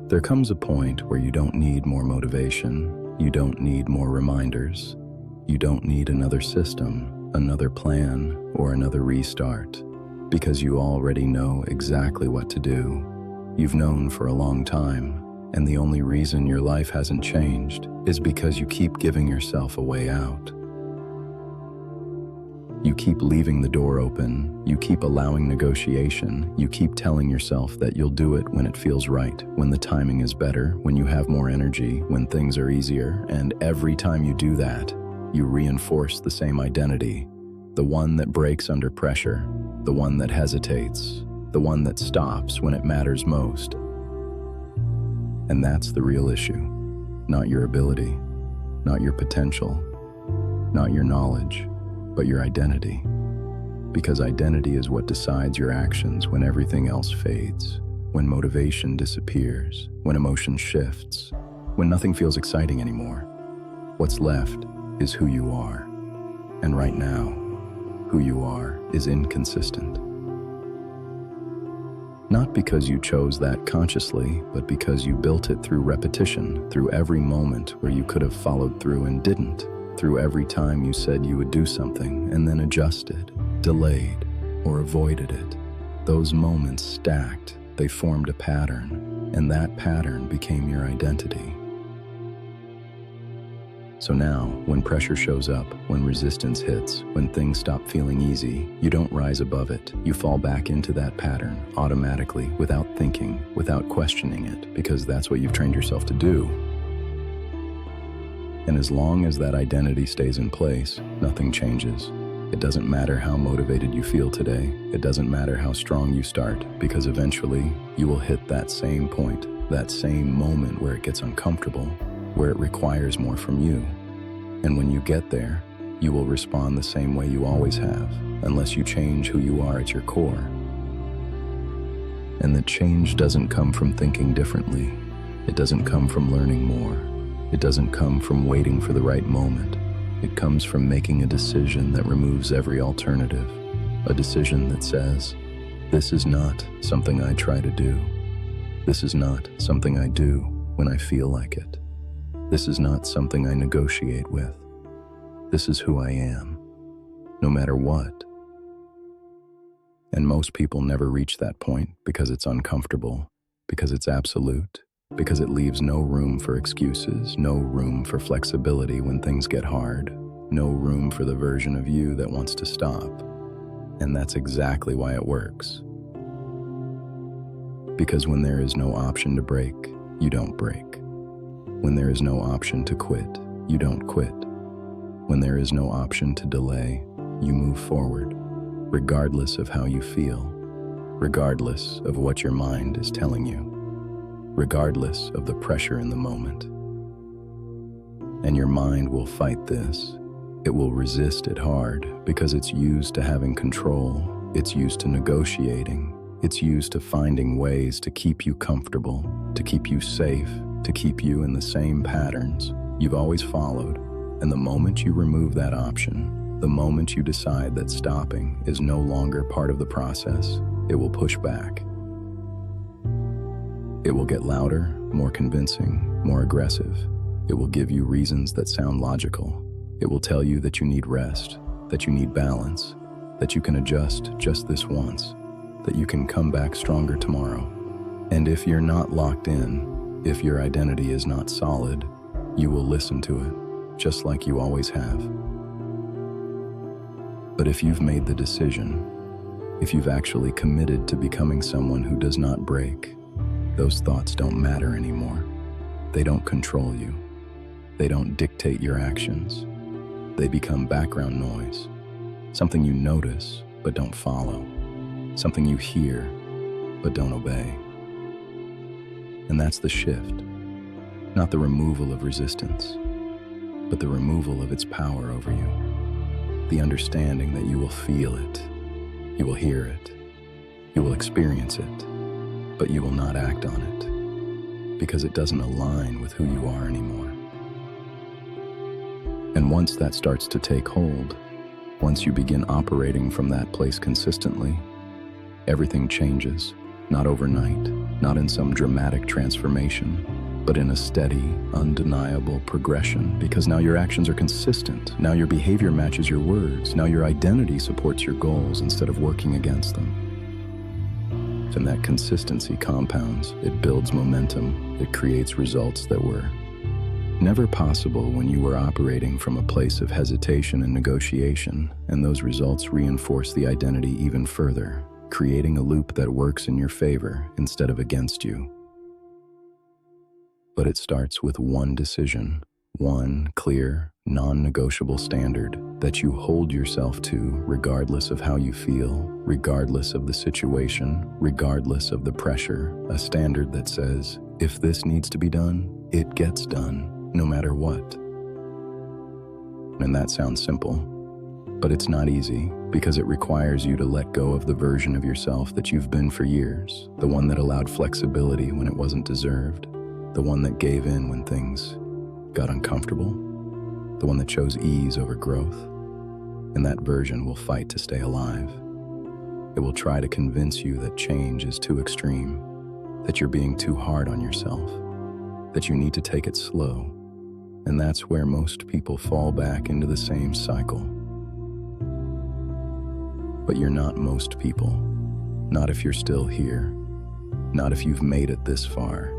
There comes a point where you don't need more motivation, you don't need more reminders, you don't need another system, another plan, or another restart, because you already know exactly what to do. You've known for a long time, and the only reason your life hasn't changed is because you keep giving yourself a way out. You keep leaving the door open, you keep allowing negotiation, you keep telling yourself that you'll do it when it feels right, when the timing is better, when you have more energy, when things are easier, and every time you do that, you reinforce the same identity, the one that breaks under pressure, the one that hesitates, the one that stops when it matters most. And that's the real issue, not your ability, not your potential, not your knowledge, but your identity. Because identity is what decides your actions when everything else fades, when motivation disappears, when emotion shifts, when nothing feels exciting anymore. What's left is who you are. And right now, who you are is inconsistent. Not because you chose that consciously, but because you built it through repetition, through every moment where you could have followed through and didn't, through every time you said you would do something and then adjusted, delayed, or avoided it. Those moments stacked, they formed a pattern, and that pattern became your identity. So now, when pressure shows up, when resistance hits, when things stop feeling easy, you don't rise above it. You fall back into that pattern automatically, without thinking, without questioning it, because that's what you've trained yourself to do. And as long as that identity stays in place, nothing changes. It doesn't matter how motivated you feel today. It doesn't matter how strong you start, because eventually you will hit that same point, that same moment where it gets uncomfortable, where it requires more from you. And when you get there, you will respond the same way you always have, unless you change who you are at your core. And that change doesn't come from thinking differently. It doesn't come from learning more. It doesn't come from waiting for the right moment. It comes from making a decision that removes every alternative. A decision that says, this is not something I try to do. This is not something I do when I feel like it. This is not something I negotiate with. This is who I am, no matter what. And most people never reach that point because it's uncomfortable, because it's absolute, because it leaves no room for excuses, no room for flexibility when things get hard, no room for the version of you that wants to stop. And that's exactly why it works. Because when there is no option to break, you don't break. When there is no option to quit, you don't quit. When there is no option to delay, you move forward, regardless of how you feel, regardless of what your mind is telling you, regardless of the pressure in the moment. And your mind will fight this. It will resist it hard because it's used to having control. It's used to negotiating. It's used to finding ways to keep you comfortable, to keep you safe, to keep you in the same patterns you've always followed. And the moment you remove that option, the moment you decide that stopping is no longer part of the process, it will push back. It will get louder, more convincing, more aggressive. It will give you reasons that sound logical. It will tell you that you need rest, that you need balance, that you can adjust just this once, that you can come back stronger tomorrow. And if you're not locked in, if your identity is not solid, you will listen to it, just like you always have. But if you've made the decision, if you've actually committed to becoming someone who does not break, those thoughts don't matter anymore. They don't control you. They don't dictate your actions. They become background noise, something you notice but don't follow, something you hear but don't obey. And that's the shift, not the removal of resistance, but the removal of its power over you. The understanding that you will feel it, you will hear it, you will experience it, but you will not act on it because it doesn't align with who you are anymore. And once that starts to take hold, once you begin operating from that place consistently, everything changes, not overnight, not in some dramatic transformation, but in a steady, undeniable progression, because now your actions are consistent, now your behavior matches your words, now your identity supports your goals instead of working against them. And that consistency compounds, it builds momentum, it creates results that were never possible when you were operating from a place of hesitation and negotiation, and those results reinforce the identity even further, creating a loop that works in your favor instead of against you. But it starts with one decision, one clear, non-negotiable standard that you hold yourself to regardless of how you feel, regardless of the situation, regardless of the pressure, a standard that says, if this needs to be done, it gets done, no matter what. And that sounds simple, but it's not easy because it requires you to let go of the version of yourself that you've been for years, the one that allowed flexibility when it wasn't deserved, the one that gave in when things got uncomfortable, the one that chose ease over growth. And that version will fight to stay alive. It will try to convince you that change is too extreme, that you're being too hard on yourself, that you need to take it slow. And that's where most people fall back into the same cycle. But you're not most people. Not if you're still here. Not if you've made it this far.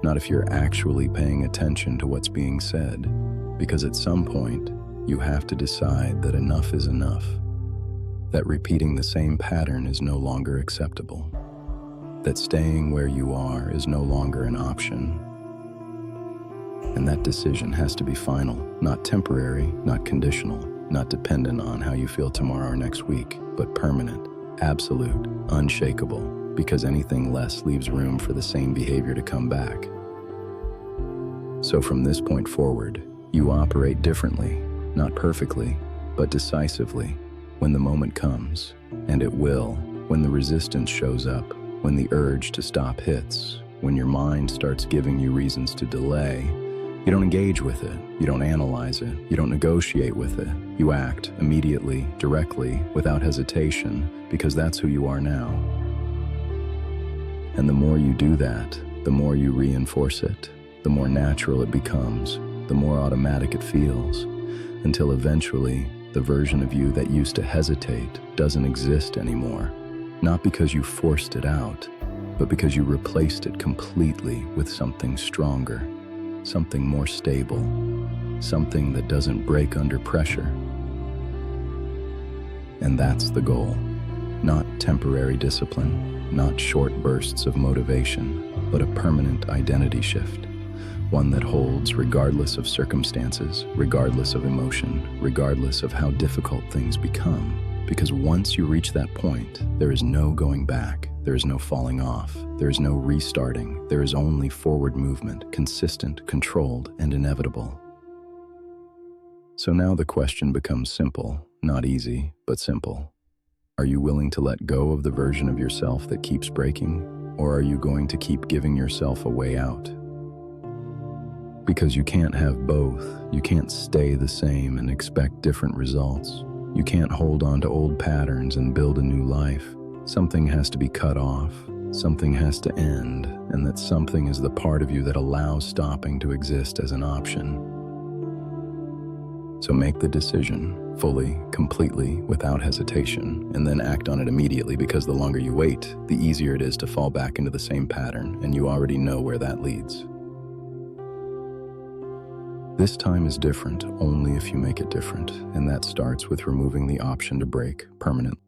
Not if you're actually paying attention to what's being said. Because at some point, you have to decide that enough is enough. That repeating the same pattern is no longer acceptable. That staying where you are is no longer an option. And that decision has to be final, not temporary, not conditional, not dependent on how you feel tomorrow or next week, but permanent, absolute, unshakable, because anything less leaves room for the same behavior to come back. So from this point forward, you operate differently, not perfectly, but decisively, when the moment comes, and it will, when the resistance shows up, when the urge to stop hits, when your mind starts giving you reasons to delay. You don't engage with it, you don't analyze it, you don't negotiate with it. You act immediately, directly, without hesitation, because that's who you are now. And the more you do that, the more you reinforce it, the more natural it becomes, the more automatic it feels, until eventually the version of you that used to hesitate doesn't exist anymore. Not because you forced it out, but because you replaced it completely with something stronger. Something more stable, something that doesn't break under pressure. And that's the goal. Not temporary discipline, not short bursts of motivation, but a permanent identity shift. One that holds regardless of circumstances, regardless of emotion, regardless of how difficult things become. Because once you reach that point, there is no going back. There is no falling off. There is no restarting. There is only forward movement, consistent, controlled, and inevitable. So now the question becomes simple, not easy, but simple. Are you willing to let go of the version of yourself that keeps breaking, or are you going to keep giving yourself a way out? Because you can't have both. You can't stay the same and expect different results. You can't hold on to old patterns and build a new life. Something has to be cut off, something has to end, and that something is the part of you that allows stopping to exist as an option. So make the decision, fully, completely, without hesitation, and then act on it immediately, because the longer you wait, the easier it is to fall back into the same pattern, and you already know where that leads. This time is different only if you make it different, and that starts with removing the option to break permanently.